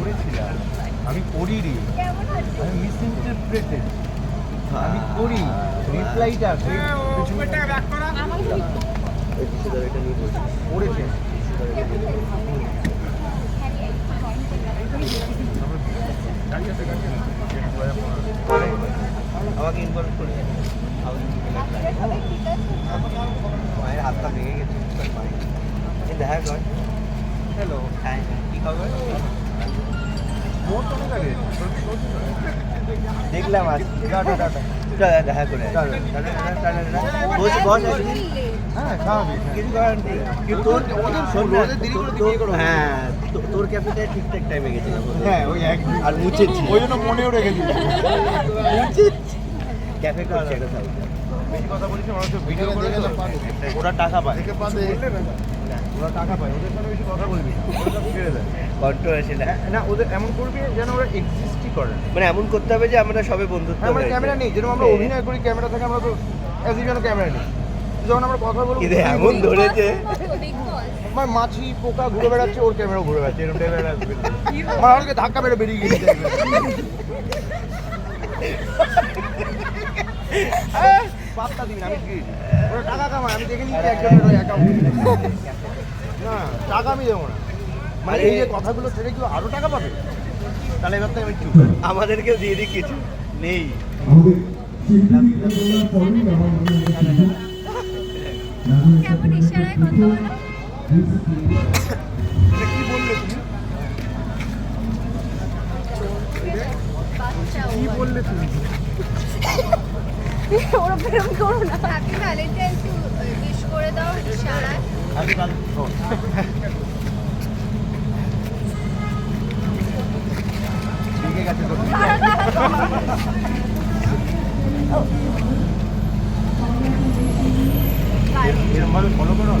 করেছিলাম, আমি করি রে, আমি মিস ইন্টারপ্রেটেড, আমি করি রিপ্লাইটা করেছেন। আমাকে ইনভলভ করে মায়ের হাতটা ভেঙে গেছে, দেখা কর। হ্যালো, হ্যাঁ কী খবর? দেখলাম আজ দেখা করে বস বস। হ্যাঁ স্বাভাবিক, কিছু করার নেই। হ্যাঁ তোর ক্যাফেতে ঠিকঠাক টাইমে গেছিলাম। হ্যাঁ ওই এক আর মুছেছি, ওই জন্য মনেও রেখেছি। ক্যাফে করছে একটা সাইড, বেশি কথা বলিস না, মানুষ ভিডিও করে তো ওরা টাকা পায়, ওরা টাকা পায়, ওদের সঙ্গে বেশি কথা বলবি না, ছেড়ে দেয়। কন্ট্রোভার্সি না, ওদের এমন করবি যেন ওরা এক্সিস্টই করে, মানে এমন করতে হবে যে আমরা সবে বন্ধুত্ব। আমরা ক্যামেরা নেই, যেরকম আমরা অভিনয় করি ক্যামেরা থাকে, আমরা তো অ্যাজ ইউজুয়াল ক্যামেরা নেই। যখন আমরা কথা বলবো এমন ধরেছে আমার মাছি পোকা ঘুরে বেড়াচ্ছে, ওর ক্যামেরাও ঘুরে বেড়াচ্ছে, এরকম টাইপের আসবে। আমার অনেকে ধাক্কা মেরে বেরিয়ে গিয়েছে। পাত্তা দিবি না, আমি ঠিক ওরা টাকা কামায়, আমি দেখে নিচ্ছি একজনের অ্যাকাউন্ট। না টাকা আমি দেবো না, মানে এই যে কথাগুলো ছেড়ে কি আরো টাকা পাবে? তাহলে এবার তো আমি চুপ, আমাদেরকেও দিয়ে দিই, কিছু নেই। কেমন ইশারায় কথা বলো? এটা কি বললে তুমি? কি বললে তুমি? ওরা প্রেম করো না। হ্যাপি ভ্যালেন্টাইন্স ডে উইশ করে দাও ইশারায়। হ্যাপি ঠিক আছে তো এরকম ভাবে ফলো করো।